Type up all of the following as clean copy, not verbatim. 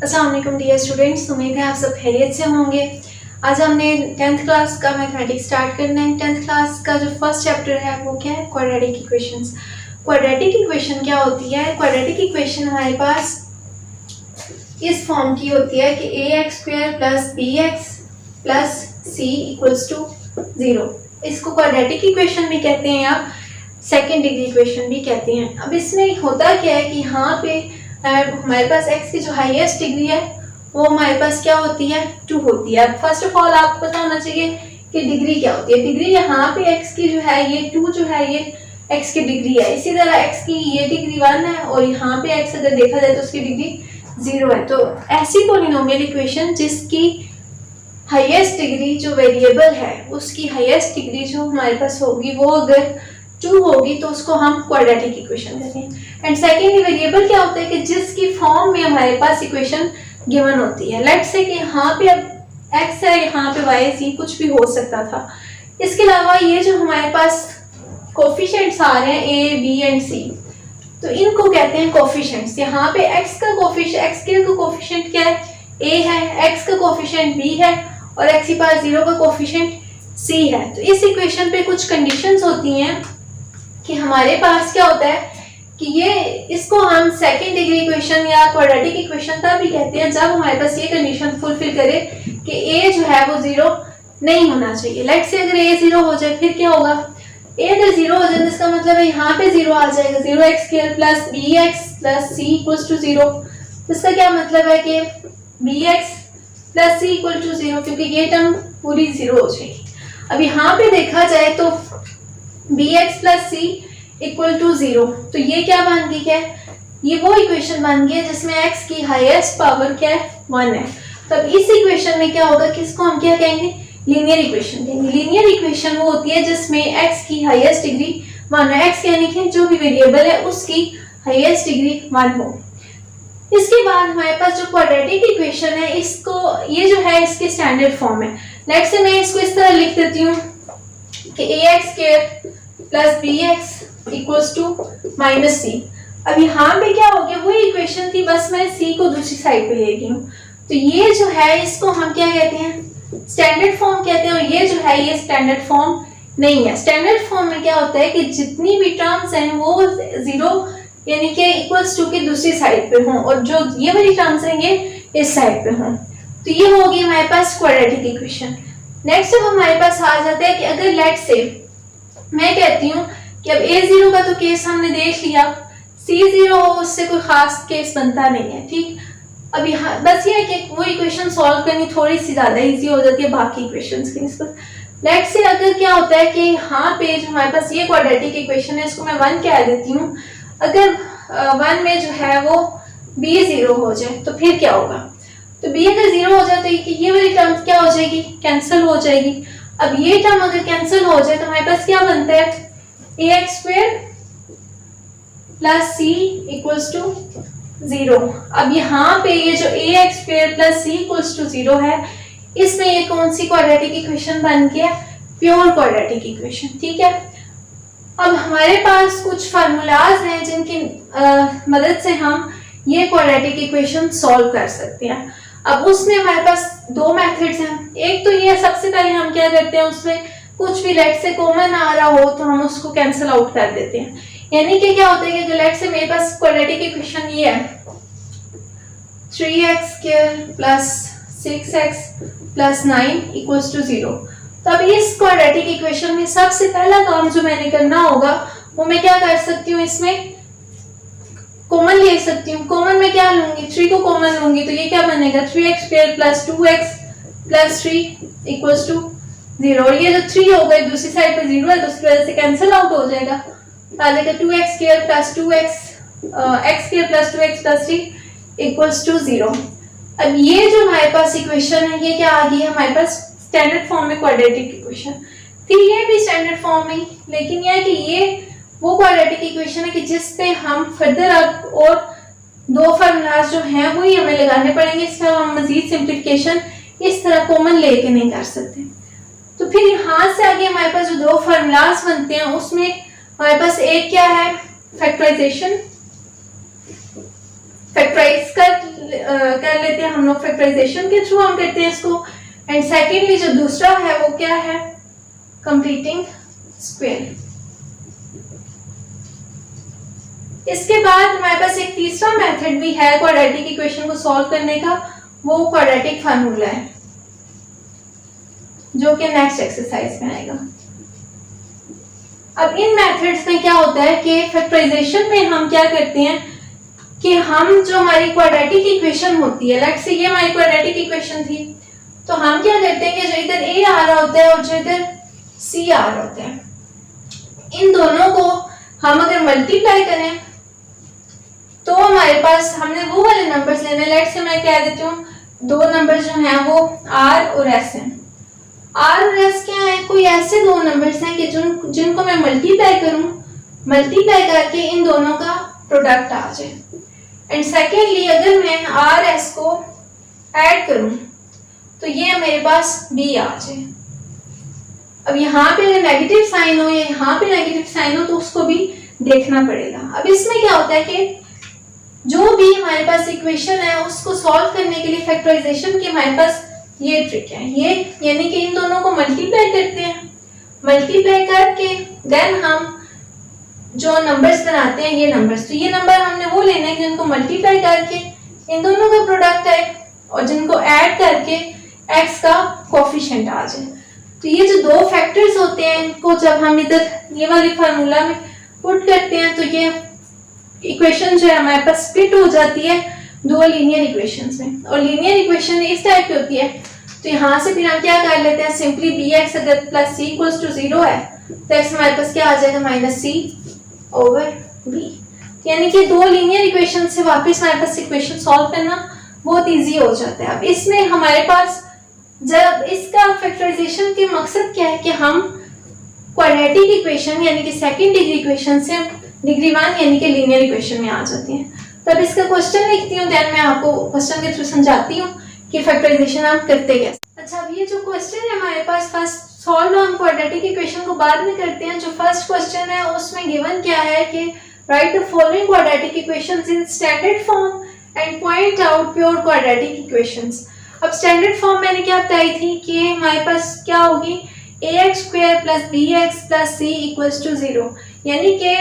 अस्सलाम वालेकुम dear students, उम्मीद है आप सब खैरियत से होंगे। आज हमने 10th क्लास का मैथमेटिक्स स्टार्ट करना है। 10th क्लास का जो फर्स्ट चैप्टर है वो क्या है? Quadratic equations. क्वाड्रेटिक इक्वेशन क्या होती है? क्वाड्रेटिक इक्वेशन हमारे पास इस फॉर्म की होती है कि ax² + bx + c = 0। इसको क्वाड्रेटिक इक्वेशन भी कहते हैं, आप सेकेंड डिग्री इक्वेशन भी कहते हैं। अब इसमें होता क्या है कि यहाँ पे हमारे पास x की जो हाईएस्ट डिग्री है वो हमारे पास क्या होती है? 2 होती है। अब फर्स्ट ऑफ ऑल आपको पता होना चाहिए कि डिग्री क्या होती है। डिग्री यहाँ पे x की जो है ये 2 जो है ये x की डिग्री है। इसी तरह x की ये डिग्री 1 है और यहाँ पे x अगर देखा जाए तो उसकी डिग्री 0 है। तो ऐसी पॉलिनोमियल इक्वेशन जिसकी हाईएस्ट डिग्री जो वेरिएबल है उसकी हाईएस्ट डिग्री जो हमारे पास होगी वो अगर 2 होगी तो उसको हम क्वाड्रेटिक इक्वेशन कहते हैं। एंड सेकेंडली वेरिएबल क्या होता है कि जिसकी फॉर्म में हमारे पास इक्वेशन गिवन होती है। लेट्स से कि यहाँ पे अब x है, यहाँ पे y z कुछ भी हो सकता था। इसके अलावा ये जो हमारे पास कोफिशिएंट्स आ रहे हैं a, b एंड c, तो इनको कहते हैं कोफिशिएंट्स। यहाँ पे x का कोफिशिएंट क्या है? a है, x का कोफिशिएंट b है और x की पावर 0 का कोफिशिएंट c है। तो इस इक्वेशन पे कुछ कंडीशंस होती हैं कि हमारे पास क्या होता है कि ये इसको हम सेकेंड डिग्री इक्वेशन या क्वाड्रेटिक इक्वेशन तब भी कहते हैं जब हमारे पास ये कंडीशन फुलफिल करे कि a जो है वो 0 नहीं होना चाहिए। लेट्स से अगर a 0 हो जाए फिर क्या होगा? a अगर 0 हो जाए इसका मतलब है यहाँ पे 0 आ जाएगा। 0x² + bx + c = 0। इसका क्या मतलब है कि bx + c = 0, क्योंकि ये टर्म पूरी 0 हो जाएगी। अब यहाँ पे देखा जाए तो bx + c = 0, तो ये क्या बन गई है? ये वो इक्वेशन बन गई है जिसमें x की हाईएस्ट पावर क्या है? 1 है। तब इस इक्वेशन में क्या होगा कि इसको हम क्या कहेंगे? लीनियर इक्वेशन कहेंगे। लीनियर इक्वेशन वो होती है जिसमें x की हाईएस्ट डिग्री 1 है। x यानी कि जो भी वेरिएबल है उसकी हाईएस्ट डिग्री 1 हो। इसके बाद हमारे पास जो क्वाड्रेटिक इक्वेशन है इसको ये जो है इसकी स्टैंडर्ड फॉर्म है। लेट्स से मैं इसको इस तरह लिख देती हूँ कि ax² + bx = -c। अब यहाँ पे क्या हो गया? वही इक्वेशन थी, बस मैं c को दूसरी साइड पे ले गई हूँ। तो ये जो है इसको हम क्या कहते हैं? स्टैंडर्ड फॉर्म कहते हैं। और ये जो है ये स्टैंडर्ड फॉर्म नहीं है। स्टैंडर्ड फॉर्म में क्या होता है कि जितनी भी टर्म्स हैं वो 0 यानी कि =2 की दूसरी साइड पे हों और जो ये वाली टर्म्स हैं ये इस साइड पे हों। तो ये होगी हमारे पास क्वाड्रेटिक इक्वेशन। नेक्स्ट अब हमारे पास आ जाता है कि अगर लेट से मैं कहती हूँ कि अब a0 का तो केस हमने देख लिया, c0 हो उससे कोई खास केस बनता नहीं है। ठीक, अब यहाँ बस ये है कि वो इक्वेशन सॉल्व करनी थोड़ी सी ज्यादा इजी हो जाती है बाकी इक्वेशंस की निस्बत। लेट से अगर क्या होता है कि यहाँ पे जो हमारे पास ये क्वाड्रेटिक इक्वेशन है इसको मैं 1 कह देती हूँ। अगर 1 में जो है वो b 0 हो जाए तो फिर क्या होगा? तो b अगर 0 हो जाए तो ये वाली टर्म क्या हो जाएगी? कैंसिल हो जाएगी। अब ये टर्म अगर कैंसिल हो जाए तो हमारे पास क्या बनता है? ax² + c = 0। अब यहाँ पे ये जो ax² + c = 0 है इसमें ये कौन सी क्वाड्रेटिक इक्वेशन बन गया? Pure quadratic equation. ठीक है, अब हमारे पास कुछ फार्मूलाज हैं जिनकी मदद से हम ये क्वाड्रेटिक इक्वेशन सॉल्व कर सकते हैं। अब उसमें हमारे पास 2 मेथड्स हैं। एक तो ये सबसे पहले हम क्या करते हैं, उसमें कुछ भी लेट से कॉमन आ रहा हो तो हम उसको कैंसिल आउट कर देते हैं। यानी कि क्या होता है कि लेट से मेरे पास क्वाड्रेटिक इक्वेशन ये है 3x² + 6x + 9 = 0। तो अब इस क्वाड्रेटिक इक्वेशन में सबसे पहला काम जो मैंने करना होगा वो मैं क्या कर सकती हूँ? इसमें कॉमन ले सकती हूँ। कॉमन में क्या लूंगी? 3 को कॉमन लूंगी तो ये क्या बनेगा? 3x² + 2x + 3 = 0। और ये जो 3 होगा दूसरी साइड पे 0 है तो उसकी वजह से कैंसिल आउट हो जाएगा। आ जाएगा 2x² + 2x x² + 2x + 3 = 0। अब ये जो हमारे पास इक्वेशन है ये क्या आ गई है हमारे पास? स्टैंडर्ड फॉर्म में क्वाड्रेटिक इक्वेशन थी। ये भी स्टैंडर्ड फॉर्म में, लेकिन यह है कि ये वो क्वाड्रेटिक इक्वेशन है कि जिस पे हम फर्दर अब और 2 फार्मूलाज जो हैं वही हमें लगाने पड़ेंगे। इसका हम मजीद सिंप्लीफिकेशन इस तरह कॉमन लेके नहीं कर सकते। तो फिर यहाँ से आगे हमारे पास जो 2 फार्मूलाज बनते हैं उसमें हमारे पास एक क्या है? फैक्टराइजेशन फैक्टराइज कर लेते हैं हम लोग, फैक्टराइजेशन के थ्रू हम करते हैं इसको। एंड सेकेंडली जो दूसरा है वो क्या है, कंप्लीटिंग स्क्वायर। इसके बाद हमारे पास एक तीसरा मेथड भी है क्वाड्रेटिक इक्वेशन को सॉल्व करने का, वो क्वाड्रेटिक फार्मूला है जो कि नेक्स्ट एक्सरसाइज में आएगा। अब इन मेथड्स में क्या होता है कि फैक्टराइजेशन में हम क्या करते हैं कि हम जो हमारी क्वाड्रेटिक इक्वेशन होती है, लेट्स से ये हमारी क्वाड्रेटिक इक्वेशन थी, तो हम क्या करते हैं कि जो इधर a आ रहा होता है और जो इधर c आ रहा होता है, इन दोनों को हम अगर मल्टीप्लाई करें तो हमारे पास हमने वो वाले नंबर्स लेने, लेट्स से मैं कह देती हूँ दो नंबर्स जो हैं वो r और s हैं। r और s क्या है, कोई ऐसे दो नंबर्स हैं कि जिनको मैं मल्टीप्लाई करूं, मल्टीप्लाई करके इन दोनों का प्रोडक्ट आ जाए। एंड सेकेंडली अगर मैं r s को ऐड करूं तो ये मेरे पास b आ जाए। अब यहाँ पे अगर नेगेटिव साइन हो या यहाँ पे नेगेटिव साइन हो तो उसको भी देखना पड़ेगा। अब इसमें क्या होता है कि जो भी हमारे पास इक्वेशन है उसको सॉल्व करने के लिए फैक्टराइजेशन की हमारे पास ये ट्रिक है, ये यानी कि इन दोनों को मल्टीप्लाई करते हैं, मल्टीप्लाई करके देन हम जो नंबर्स बनाते हैं ये नंबर्स, तो ये नंबर हमने वो लेने हैं जिनको मल्टीप्लाई करके इन दोनों का प्रोडक्ट है और जिनको ऐड करके x का कोफिशिएंट आ जाए। तो ये जो दो फैक्टर्स होते हैं इनको जब हम इधर ये वाली फार्मूला में पुट करते हैं तो ये इक्वेशन जो है हमारे पास स्प्लिट हो जाती है दो लीनियर इक्वेशंस में, और लीनियर इक्वेशन इस टाइप की होती है। तो यहाँ से फिर हम क्या कर लेते हैं, सिंपली bx अगर प्लस c इक्वल्स टू 0 है तो x हमारे पास क्या आ जाएगा, माइनस c ओवर b। यानी कि दो लीनियर इक्वेशन से वापस हमारे पास इक्वेशन सॉल्व करना बहुत इजी हो जाता है। अब इसमें हमारे पास जब इसका फैक्टराइजेशन के मकसद क्या है कि हम क्वाड्रेटिक इक्वेशन यानी कि सेकंड डिग्री इक्वेशन से डिग्री 1 यानी कि लीनियर इक्वेशन में आ जाती हैं। तब इसका क्वेश्चन लिखती हूँ, देन मैं आपको क्वेश्चन के थ्रू समझाती हूँ कि फैक्टराइजेशन हम करते कैसे। अच्छा, अब ये जो क्वेश्चन है हमारे पास फर्स्ट सॉल्व हम क्वाड्रेटिक इक्वेशन को बाद में करते हैं। जो फर्स्ट क्वेश्चन है उसमें गिवन क्या है कि right the following quadratic equations in standard form and point out pure quadratic equations. अब स्टैंडर्ड फॉर्म मैंने क्या बताई थी कि हमारे पास क्या होगी, ax square plus bx plus c equals to 0, यानी कि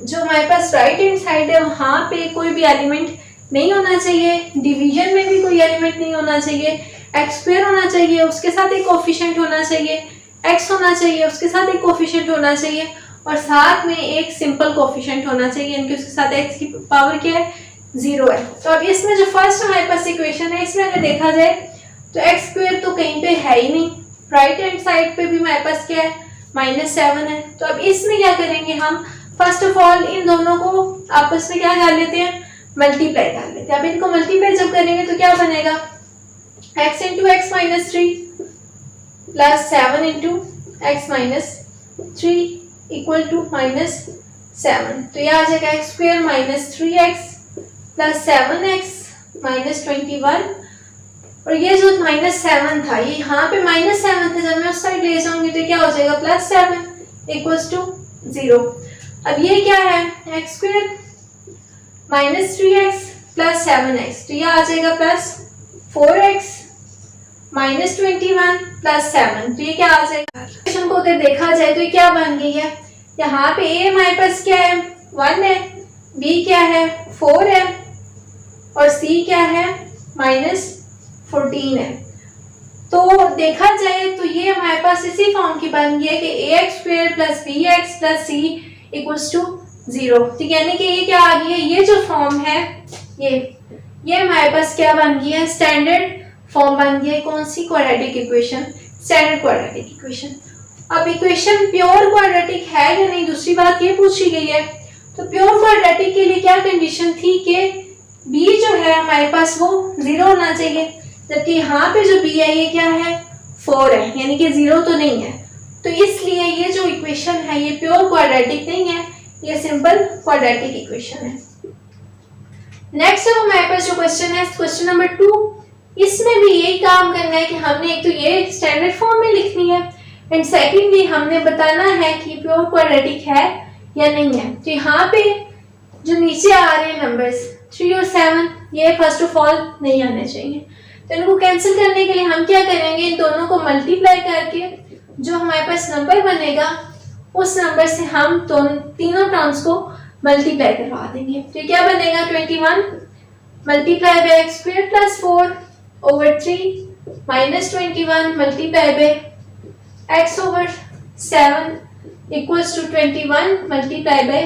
जो हमारे पास राइट हैंड साइड है वहाँ पे कोई भी एलिमेंट नहीं होना चाहिए, डिवीजन में भी कोई एलिमेंट नहीं होना चाहिए, एक्स स्क्वायर होना चाहिए उसके साथ एक कोफिशिएंट होना चाहिए, एक्स होना चाहिए उसके साथ एक कोफिशिएंट होना चाहिए और साथ में एक सिंपल कोफिशिएंट होना चाहिए, यानी कि उसके साथ एक्स की पावर क्या है, 0 है। तो अब इसमें जो फर्स्ट हमारे पास इक्वेशन है इसमें अगर देखा जाए तो एक्स स्क्वायर तो कहीं पे है ही नहीं, राइट हैंड साइड पे भी हमारे पास क्या है, -7 है। तो अब इसमें क्या करेंगे हम, फर्स्ट ऑफ ऑल इन दोनों को आपस में क्या कर लेते हैं, मल्टीप्लाई कर लेते हैं। अब इनको मल्टीप्लाई जब करेंगे तो क्या बनेगा, x into x minus 3 plus 7 into x minus 3 equal to -7। तो यह आ जाएगा x square minus 3x plus 7x minus 21, और ये जो -7 था ये यहाँ पे -7 था, जब मैं उस साइड ले जाऊंगी तो क्या हो जाएगा, +7 इक्वल्स टू 0। अब ये क्या है, x square minus 3x plus 7x, तो ये आ जाएगा +4x माइनस 21 प्लस 7, तो ये क्या आ जाएगा। क्वेश्चन को अगर देखा जाए तो ये क्या बन गई है, यहाँ पे a हमारे पास क्या है, 1 है, b क्या है, 4 है और c क्या है, -14 है। तो देखा जाए तो ये हमारे पास इसी फॉर्म की बन गई है कि ax square plus bx plus c equals to 0। ठीक है, यानी कि ये क्या आ गई है, ये जो फॉर्म है ये हमारे पास क्या बन गई है, स्टैंडर्ड फॉर्म बन गई है। कौन सी, quadratic equation, standard quadratic equation. अब इक्वेशन प्योर क्वाड्रेटिक है या नहीं, दूसरी बात ये पूछी गई है। तो प्योर क्वाड्रेटिक के लिए क्या कंडीशन थी कि b जो है हमारे पास वो 0 होना चाहिए, जबकि यहाँ पे जो b है ये क्या है, 4 है, यानी कि 0 तो नहीं है। तो इसलिए ये जो इक्वेशन है ये प्योर क्वाड्रेटिक नहीं है, ये सिंपल क्वाड्रेटिक इक्वेशन है। नेक्स्ट है हमारे पास जो क्वेश्चन है, क्वेश्चन नंबर 2, इसमें भी यही काम करना है कि हमने एक तो ये स्टैंडर्ड फॉर्म में लिखनी है एंड सेकेंडली हमने बताना है कि प्योर क्वाड्रेटिक है या नहीं है। तो यहाँ पे जो नीचे आ रहे हैं नंबर्स, 3 और 7 ये फर्स्ट ऑफ ऑल नहीं आने चाहिए। तो इनको कैंसिल करने के लिए हम क्या करेंगे, इन दोनों को मल्टीप्लाई करके जो हमारे पास नंबर बनेगा उस नंबर से हम तीनों टर्म्स को मल्टीप्लाई करवा देंगे। तो क्या बनेगा 21 multiply by x square plus 4 over 3 minus 21 multiply by x over 7 equals to 21 multiply by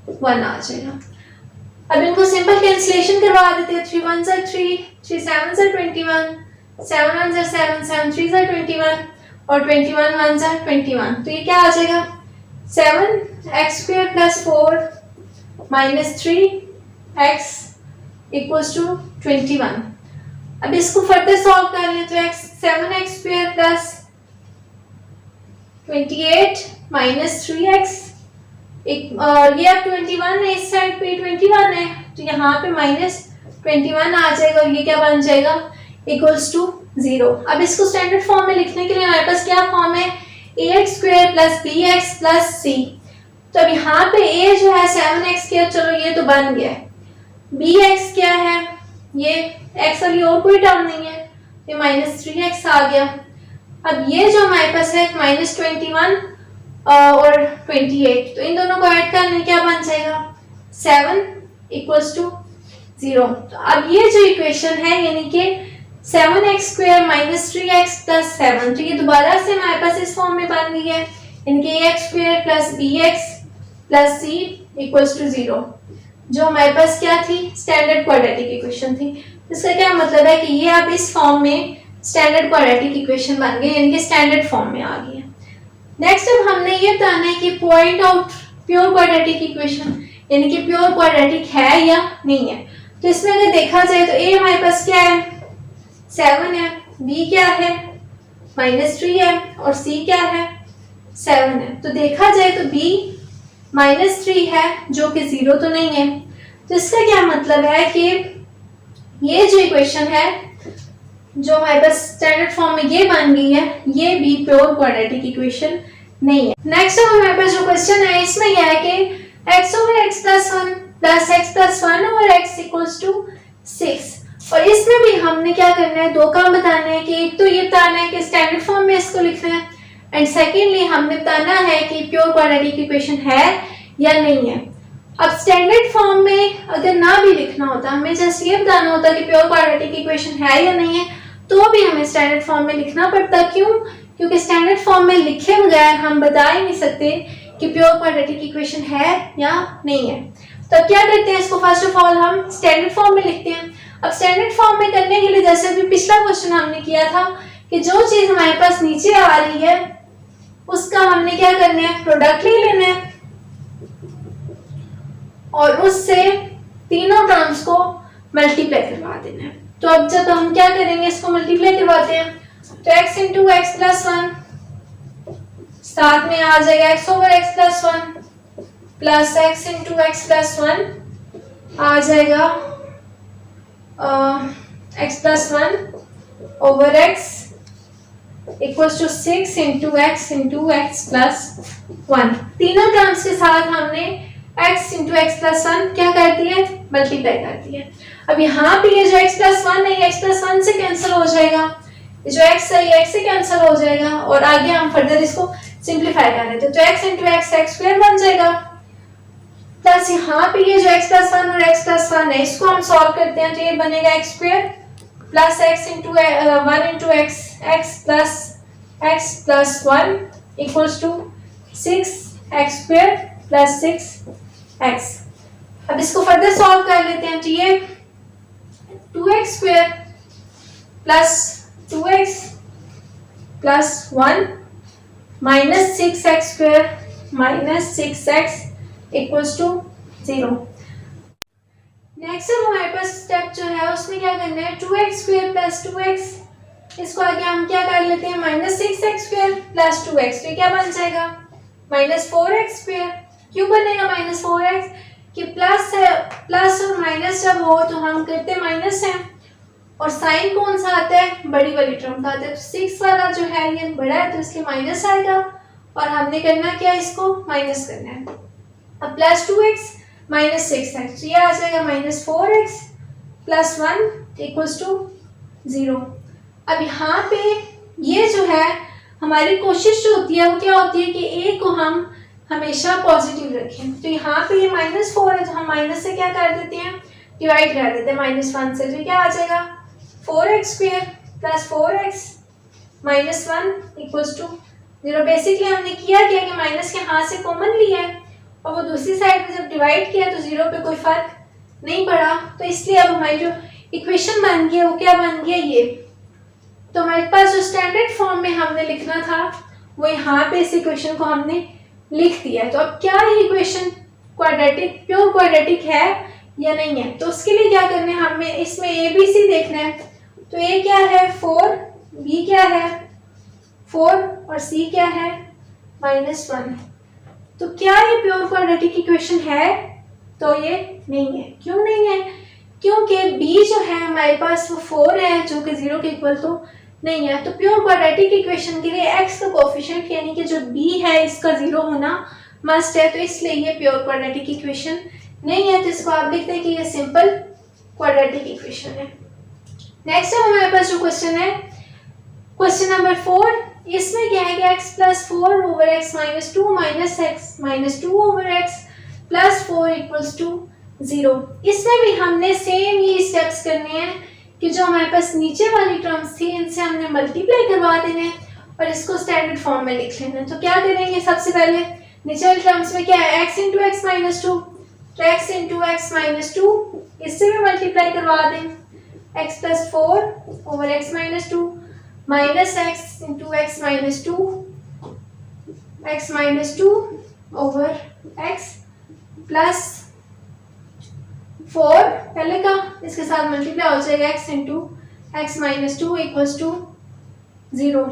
1 आ जाएगा। अब इनको सिंपल कैंसिलेशन करवा देते हैं। 3 1 3 3 7 21 7 1 7 7 3 21 और 21 1 21। तो ये क्या आ जाएगा 7 x square plus 4 minus 3 x equals to 21। अब इसको फर्दर सॉल्व कर लें तो 7 x square plus 28 minus 3x और ये अब 21 है, इस साइड पे 21 है तो यहाँ पे माइनस 21 आ जाएगा और ये क्या बन जाएगा इक्वल्स टू 0। अब इसको स्टैंडर्ड फॉर्म में लिखने के लिए हमारे पास क्या फॉर्म है ax square plus bx plus c। तो अब यहाँ पे a जो है 7x किया, चलो ये तो बन गया है। bx क्या है, ये x वाली और कोई टर्म नहीं है, ये माइनस 3x आ गया। अब ये जो हमारे पास है माइनस 21 और 28, तो इन दोनों को ऐड करने क्या बन जाएगा 7 इक्वल्स टू 0। तो अब ये जो इक्वेशन है यानी कि 7x square minus 3x plus 7, तो ये दोबारा से हमारे पास इस फॉर्म में बन गई है यानी कि ax square plus bx plus c equals to 0, जो हमारे पास क्या थी स्टैंडर्ड क्वाड्रेटिक इक्वेशन थी। इसका क्या मतलब है कि ये अब इस फॉर्म में स्टैंडर्ड क्वाड्रेटिक इक्वेशन बन गई यानी कि स्टैंडर्ड फॉर्म में आ गई है। नेक्स्ट अब हमने ये बताना है कि point out pure quadratic equation यानी कि प्योर क्वाड्रेटिक है या नहीं है। तो इसमें अगर देखा जाए तो a हमारे पास क्या है 7 है, b क्या है -3 है और c क्या है 7 है। तो देखा जाए तो b -3 है जो कि 0 तो नहीं है। तो इसका क्या मतलब है कि ये जो इक्वेशन है जो हमारे पास स्टैंडर्ड फॉर्म में ये बन गई है ये भी प्योर क्वाड्रेटिक इक्वेशन नहीं है। नेक्स्ट अब हमारे पास जो क्वेश्चन है इसमें यह है कि x over x plus 1 plus x plus 1 over x equals to 6। और इसमें भी हमने क्या करना है, दो काम बताने हैं कि एक तो ये बताना है कि स्टैंडर्ड फॉर्म में इसको लिखना है एंड सेकेंडली हमने बताना है कि प्योर क्वाड्रेटिक इक्वेशन है या नहीं है। अब स्टैंडर्ड फॉर्म में अगर ना भी लिखना होता, हमें जस्ट ये बताना होता कि प्योर क्वाड्रेटिक इक्वेशन है या नहीं है, तो भी हमें स्टैंडर्ड फॉर्म में लिखना पड़ता। क्यों? क्योंकि स्टैंडर्ड फॉर्म में लिखे बगैर हम बता ही नहीं सकते कि प्योर क्वाड्रेटिक इक्वेशन है या नहीं है। तो क्या करते हैं, इसको फर्स्ट ऑफ ऑल हम स्टैंडर्ड फॉर्म में लिखते हैं। अब स्टैंडर्ड फॉर्म में करने के लिए जैसे अभी पिछला क्वेश्चन हमने किया था कि जो चीज हमारे पास नीचे आ रही है उसका हमने क्या करना है, प्रोडक्ट ले लेना है और उससे तीनों टर्म्स को मल्टीप्लाई करवा देना है। तो अब जब हम क्या करेंगे, इसको मल्टीप्लाई करवाते हैं तो x इंटू एक्स प्लस 1 साथ में आ जाएगा x over x plus 1 plus x into x plus 1 आ जाएगा x plus 1 over x equals to 6 into x plus 1। तीनों टर्म्स के साथ हमने x इंटू एक्स प्लस 1 क्या कर दिया, मल्टीप्लाई कर दिया। अब यहाँ पे ये जो x प्लस 1 है ये x प्लस 1 से कैंसिल हो जाएगा, ये जो x है ये x से कैंसिल हो जाएगा और आगे हम फर्दर इसको सिंप्लीफाई कर लेते हैं। तो x into x x square बन जाएगा प्लस यहाँ पे ये जो x प्लस 1 और x प्लस 1 है इसको हम सॉल्व करते हैं तो ये बनेगा x square plus x into 1 into x plus 1 equals to 6x square plus 6x। अब इसको फर्दर सॉल्व कर लेते हैं तो ये 2x square plus 2x plus 1 minus 6x square minus 6x equals to 0। Next अब हमारे पास स्टेप जो है उसमें क्या करना है, 2x स्क्वायर प्लस 2x इसको आगे हम क्या कर लेते हैं minus 6x square plus 2x, तो क्या बन जाएगा माइनस 4x स्क्वायर। क्यों बनेगा माइनस 4x कि प्लस है, प्लस और माइनस जब हो तो हम करते माइनस है और साइन कौन सा आता है, बड़ी वाली टर्म का आता है। तो 6 वाला जो है ये बड़ा है तो इसलिए माइनस आएगा और हमने करना क्या, इसको माइनस करना है। अब प्लस 2x -6x, तो ये आ जाएगा -4x प्लस 1 इक्वल्स टू 0। अब यहाँ पे ये जो है हमारी कोशिश जो होती है वो क्या होती है कि a को हम हमेशा पॉजिटिव रखें। तो यहाँ पे ये -4 है तो हम माइनस से क्या कर देते हैं, डिवाइड कर देते हैं -1 से, तो क्या आ जाएगा 4x² plus 4x minus 1 equals to 0। Basically हमने किया क्या कि माइनस के हाथ से कॉमन लिया है और वो दूसरी साइड में जब डिवाइड किया तो 0 पे कोई फर्क नहीं पड़ा, तो इसलिए अब हमारी जो इक्वेशन बन गई है वो क्या बन गया ये। तो हमारे पास जो स्टैंडर्ड फॉर्म में हमने लिखना था वो यहाँ पे इस इक्वेशन को हमने लिख दिया है। तो अब क्या ये इक्वेशन क्वाड्रेटिक, प्योर क्वाड्रेटिक है या नहीं है, तो उसके लिए क्या करना है, हमें इसमें ABC देखना है। तो A क्या है 4, B क्या है 4 और C क्या है -1। तो क्या ये प्योर क्वाड्रेटिक इक्वेशन है, तो ये नहीं है। क्यों नहीं है, क्योंकि B जो है हमारे पास वो 4 है जो कि 0 के इक्वल तो नहीं है। तो प्योर क्वाड्रेटिक इक्वेशन के लिए x का कोफिशिएंट यानी कि जो b है इसका 0 होना मस्ट है, तो इसलिए ये प्योर क्वाड्रेटिक इक्वेशन नहीं है। तो इसको आप लिखते हैं कि ये सिंपल क्वाड्रेटिक इक्वेशन है। नेक्स्ट है हमारे पास जो क्वेश्चन है, क्वेश्चन नंबर 4, इसमें क्या है कि x plus 4 over x minus 2 minus x minus 2 over x plus 4 equals to 0। इसमें भी हमने सेम ये स्टेप्स करने हैं कि जो हमारे पास नीचे वाली टर्म्स थी इनसे हमने मल्टीप्लाई करवा देने हैं और इसको स्टैंडर्ड फॉर्म में लिख लेना है। तो क्या करेंगे, सबसे पहले नीचे वाली टर्म्स में क्या है x इंटू एक्स माइनस 2, तो x इंटू एक्स माइनस 2 इससे भी मल्टीप्लाई करवा दें, x plus 4 over x minus 2 minus x into x minus 2 x minus 2 over x plus 4 पहले का इसके साथ मल्टीप्लाई हो जाएगा x into x minus 2 equals to 0।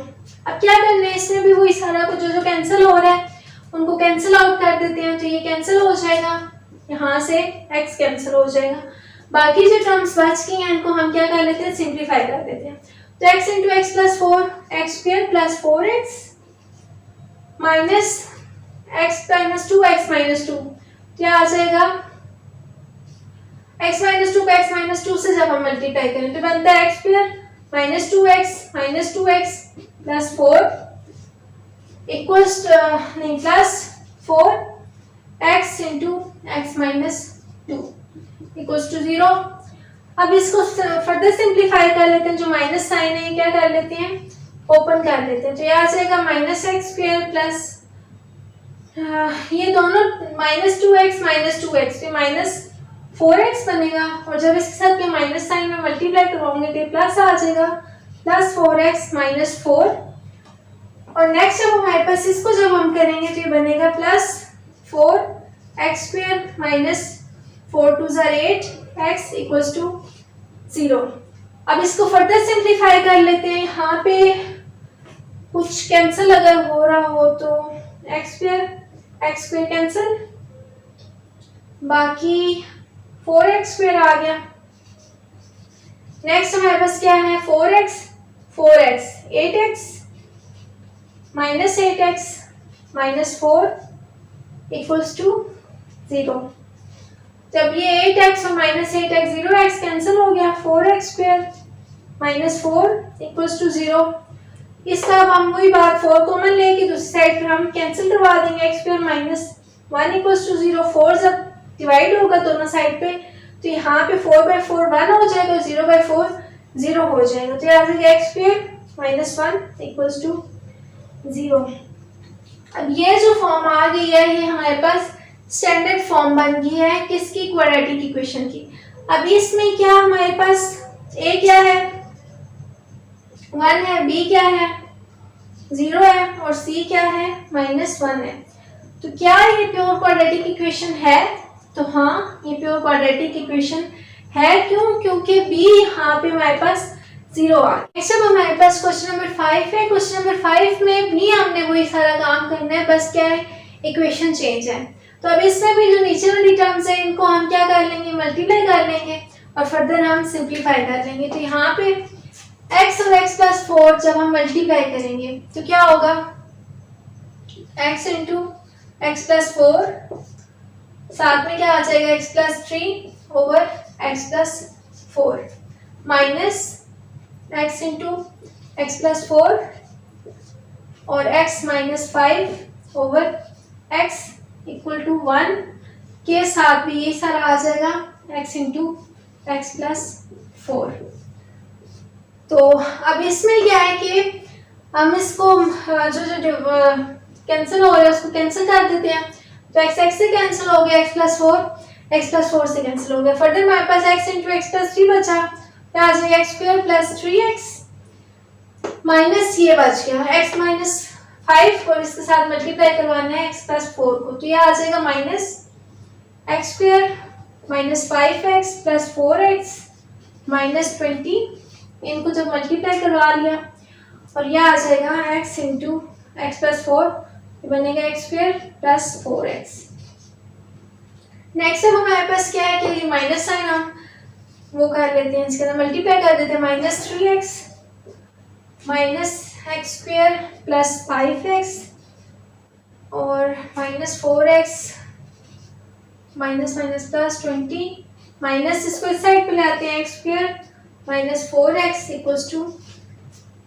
अब क्या करना है, इसमें भी वही सारा कुछ जो कैंसिल हो रहा है उनको कैंसिल आउट कर देते हैं, तो ये कैंसिल हो जाएगा, यहाँ से x कैंसिल हो जाएगा, बाकी जो टर्म्स बच गई हैं इनको हम क्या कर लेते हैं, सिंप्लीफाई कर देते हैं। तो x into x plus 4 x² plus 4x minus x minus 2 x minus 2, क्या आ जाएगा x माइनस 2 को x माइनस 2 से जब हम मल्टीप्लाई करें तो बनता है x² minus 2x plus 4 equals नहीं plus 4x into x minus 2 equals to 0। अब इसको फर्दर सिंप्लीफाई कर लेते हैं, जो माइनस साइन है क्या कर लेते हैं, ओपन कर लेते हैं, तो ये आ जाएगा -x² प्लस ये दोनों -2x फिर -4x बनेगा, और जब इसके साथ के माइनस साइन में मल्टीप्लाई करवाओगे तो प्लस आ जाएगा, प्लस 4x माइनस 4। और नेक्स्ट जब हमारे पास इसको जब हम करेंगे तो ये बनेगा plus 4x² minus 4 2 8x equals to 0। अब इसको फर्दर सिंप्लीफाई कर लेते हैं, यहाँ पे कुछ कैंसिल अगर हो रहा हो तो x² कैंसिल, बाकी 4x² आ गया। नेक्स्ट हमारे पास क्या है 4x 8x minus 8x minus 4 equals to 0। जब ये 8x और माइनस 8x 0x कैंसिल हो गया, 4x² माइनस 4 इक्वल्स टू 0। इसका अब हम वही बात 4 कॉमन लेके दूसरी साइड पर हम कैंसिल करवा देंगे, x² माइनस 1 इक्वल्स टू 0। 4 जब डिवाइड होगा दोनों साइड पे तो यहाँ पे 4/4 1 हो जाएगा, 0/4 0 हो जाएगा, तो यहाँ से x² माइनस 1 इक्वल्स टू 0। अब ये जो फॉर्म आ गई है ये हमारे पास स्टैंडर्ड फॉर्म बन गई है किसकी, क्वाड्रेटिक इक्वेशन की। अब इसमें क्या हमारे पास a क्या है 1 है, b क्या है 0 है और c क्या है -1 है। तो क्या ये प्योर क्वाड्रेटिक इक्वेशन है, तो हाँ ये प्योर क्वाड्रेटिक इक्वेशन है। क्यों, क्योंकि b यहाँ पे हमारे पास 0 आ गया। नेक्स्ट अब हमारे पास क्वेश्चन नंबर 5 है। क्वेश्चन नंबर 5 में भी हमने वही सारा काम करना है, बस क्या है इक्वेशन चेंज है। तो अब इसमें भी जो नीचे वाली टर्म्स है इनको हम क्या कर लेंगे, मल्टीप्लाई कर लेंगे और फर्दर हम सिंप्लीफाई कर लेंगे। तो यहाँ पे x और x प्लस 4 जब हम मल्टीप्लाई करेंगे तो क्या होगा, x इंटू एक्स प्लस 4 साथ में क्या आ जाएगा x plus 3 over x plus 4 minus x into x plus 4 और x minus 5 over x equal to 1 के साथ भी ये सारा आ जाएगा x इंटू एक्स प्लस 4। तो अब इसमें क्या है कि हम इसको जो कैंसिल हो रहा है उसको कैंसिल कर देते हैं। तो x से कैंसिल हो गया, x प्लस 4 से कैंसिल हो गया। फर्दर हमारे पास x इंटू एक्स प्लस 3 बचा, तो आ जाएगा x square plus 3x minus ये बच गया x माइनस 5 और इसके साथ मल्टीप्लाई करवाना है x प्लस 4 को, तो ये आ जाएगा minus x square minus 5x plus 4x minus 20। इनको जब मल्टीप्लाई करवा लिया और यह आ जाएगा x इंटू एक्स प्लस 4, बनेगा x square plus 4x। Next अब हमारे पास क्या है कि माइनस साइन हम वो कर लेते हैं, इसके अंदर मल्टीप्लाई कर देते हैं, minus 3x minus x square plus 5x और minus 4x minus minus plus 20 minus इसको इस साइड पे लाते हैं x square minus 4x equals to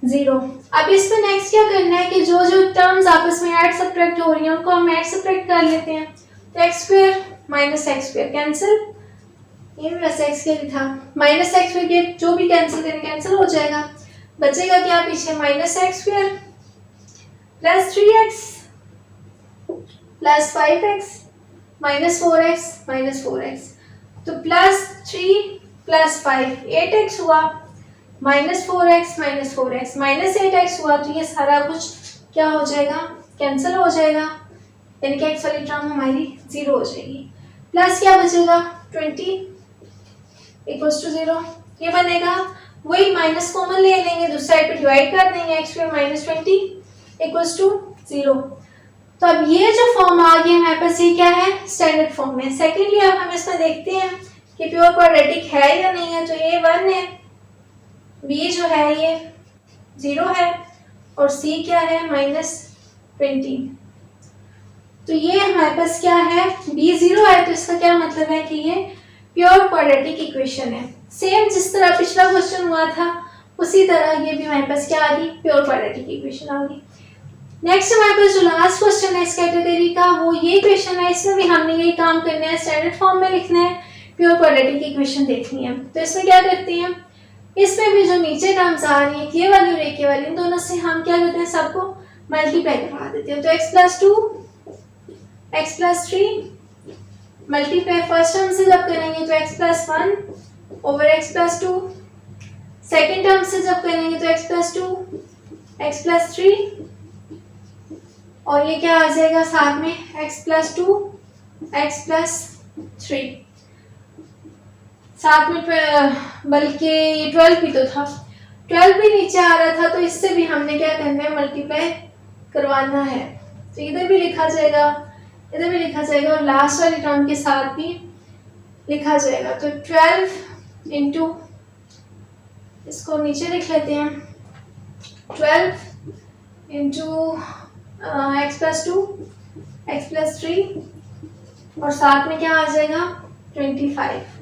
0। अब इसमें नेक्स्ट क्या करना है कि जो जो टर्म्स आपस में ऐड सब्ट्रैक्ट हो रही हैं उनको हम ऐड सब्ट्रैक्ट कर लेते हैं। तो x square minus x square cancel, ये भी वैसे एक्स स्क्वायर था, माइनस एक्स स्क्वायर के जो भी कैंसिल करें कैंसिल हो जाएगा, बचेगा क्या पीछे minus x square plus 3x plus 5x minus 4x तो प्लस 3 प्लस 5 8x हुआ माइनस 4x माइनस 8x हुआ, तो ये सारा कुछ क्या हो जाएगा कैंसिल हो जाएगा, यानी कि x वाली टर्म हमारी 0 हो जाएगी। प्लस क्या बचेगा 20 इक्वल्स टू 0, ये बनेगा, वही माइनस कॉमन ले लेंगे, दूसरी साइड पे डिवाइड कर देंगे, x square minus 20 equals to 0। तो अब ये जो फॉर्म आ गया हमारे पास, ये क्या है स्टैंडर्ड फॉर्म में। सेकेंडली अब हम इसमें देखते हैं कि प्योर क्वाड्रेटिक है या नहीं है। तो ये 1 है, b जो है ये 0 है और c क्या है माइनस 20। तो ये हमारे पास क्या है b 0 है, तो इसका क्या मतलब है कि ये प्योर क्वाड्रेटिक इक्वेशन है। सेम जिस तरह पिछला क्वेश्चन हुआ था उसी तरह ये भी हमारे पास क्या आ गई प्योर क्वाड्रेटिक इक्वेशन आ गई। नेक्स्ट हमारे पास जो लास्ट क्वेश्चन है इस कैटेगरी का वो ये क्वेश्चन है, इसमें भी हमने यही काम करना है, स्टैंडर्ड फॉर्म में लिखना है, प्योर क्वाड्रेटिक इक्वेशन देखनी है। तो इसमें क्या करते हैं, इसमें भी जो नीचे टर्म्स आ रही है ये वाली और ये वाली, इन दोनों से हम क्या करते हैं सबको मल्टीप्लाई करवा देते हैं। तो x plus 2 x plus 3 multiply first term से जब करेंगे तो x plus 1 over x plus 2, second term से जब करेंगे तो x प्लस 2 x प्लस 3 और ये क्या आ जाएगा साथ में x प्लस 2 x प्लस 3 साथ में बल्कि 12 भी तो था, 12 भी नीचे आ रहा था, तो इससे भी हमने क्या करना है मल्टीप्लाई करवाना है। तो इधर भी लिखा जाएगा, इधर भी लिखा जाएगा और लास्ट वाली टर्म के साथ भी लिखा जाएगा। तो 12 इंटू, इसको नीचे लिख लेते हैं, 12 into x plus 2 x plus 3 और साथ में क्या आ जाएगा 25।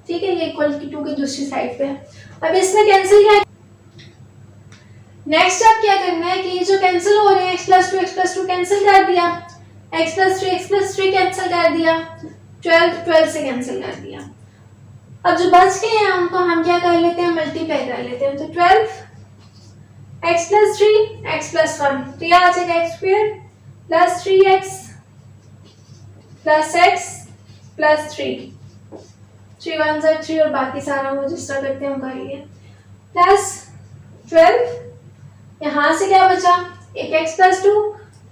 ठीक है, ये इक्वल टू की दूसरी साइड पे है। अब इसमें कैंसिल क्या, नेक्स्ट अब क्या करना है कि ये जो कैंसिल हो रहे हैं x प्लस 2 कैंसिल कर दिया, x प्लस 3 कैंसिल कर दिया, 12 से कैंसिल कर दिया। अब जो बच गए हैं उनको हम क्या कर लेते हैं मल्टीप्लाई कर लेते हैं। तो 12 x प्लस 3 x प्लस 1, तो यह आ जाएगा x square plus 3x plus x plus 3 1 3 और बाकी सारा वो जिस तरह करते हैं हम कर लिए, प्लस 12 यहाँ से क्या बचा एक x प्लस 2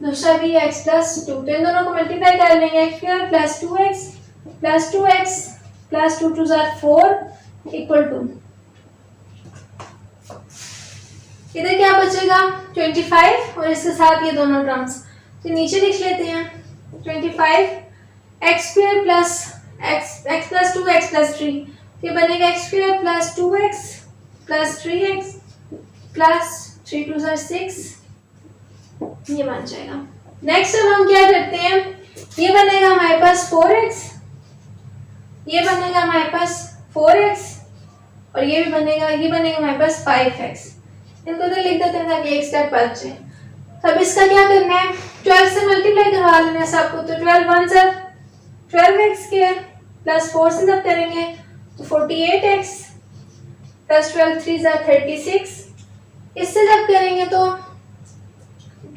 दूसरा भी x प्लस 2, तो इन दोनों को मल्टीप्लाई कर लेंगे, x square plus 2x plus 2 2 4 equal to, इधर क्या बचेगा 25 और इसके साथ ये दोनों टर्म्स, तो नीचे लिख लेते हैं 25 x square plus x plus 2 x plus 3, ये बनेगा x square plus 2x plus 3x plus 3 2 6, ये बन जाएगा। नेक्स्ट अब हम क्या करते हैं ये बनेगा हमारे पास 4x, ये बनेगा हमारे पास 4x और ये भी बनेगा, ये बनेगा हमारे पास 5x। इनको तो लिख देते हैं ताकि एक स्टेप बच जाए। तो अब इसका क्या करना है, 12 से मल्टीप्लाई करवा लेना है सबको। तो 12 1 सा 12x स्क्वायर प्लस 4 से जब करेंगे तो 48x प्लस 12 3 सा 36। इससे जब करेंगे तो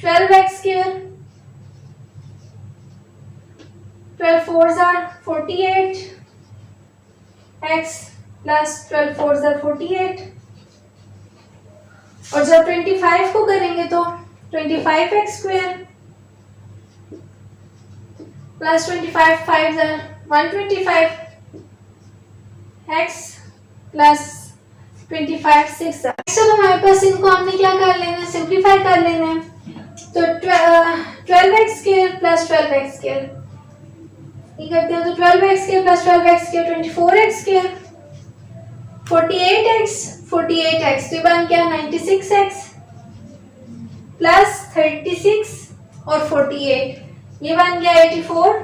12x स्क्वायर 12 4 सा 48 x प्लस 12 4 सा 48। और जब 25 को करेंगे तो 25x स्क्वायर प्लस 25 5 सा 125 x प्लस 25 6 सा। तो हमारे पास इनको हमने क्या कर लेना है, सिंप्लीफाई कर लेना है। तो 12x square plus 12x square ये करते हैं तो 12x square plus 12x square 24x square 48x तो बन गया 96x प्लस 36 और 48 ये बन गया 84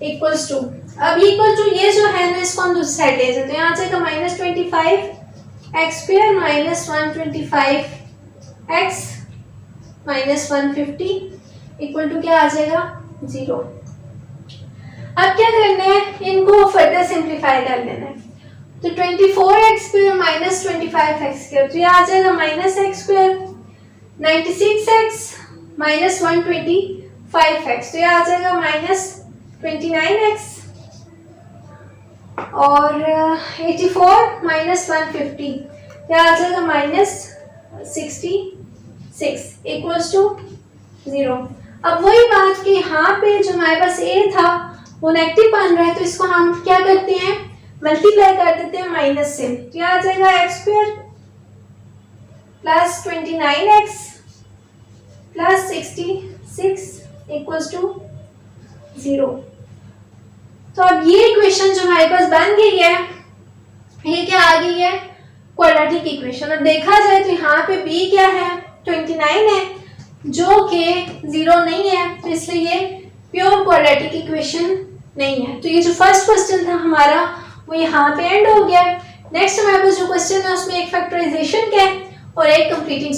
इक्वल्स टू। अब इक्वल टू ये जो है ना इसको हम दूसरी साइड ले जाते हैं। यहाँ से minus 25x square minus 125x minus 150 equal to क्या आ जाएगा 0। अब क्या करना है, इनको फर्दर सिंप्लीफाई कर लेना है। तो 24x square minus 25x square तो ये आ जाएगा minus x square 96x minus 125x तो ये आ जाएगा माइनस 29x और 84 माइनस 150 ये आ जाएगा माइनस 66 इक्वल्स टू 0। अब वही बात कि यहाँ पे जो हमारे पास a था वो नेगेटिव बन रहा है तो इसको हम क्या करते हैं मल्टीप्लाई कर देते हैं माइनस से। तो ये आ जाएगा x square plus 29x plus 66 equals to 0। तो अब ये इक्वेशन जो हमारे पास बन गई है ये क्या आ गई है क्वाड्रेटिक इक्वेशन। और देखा जाए तो यहाँ पे b क्या है 29 है जो कि 0 नहीं है तो इसलिए ये प्योर क्वाड्रेटिक इक्वेशन नहीं है। तो ये जो फर्स्ट क्वेश्चन था हमारा वो यहाँ पे एंड हो गया। नेक्स्ट हमारे पास जो क्वेश्चन है उसमें एक फैक्टराइजेशन का है और एक कंप्लीटिंग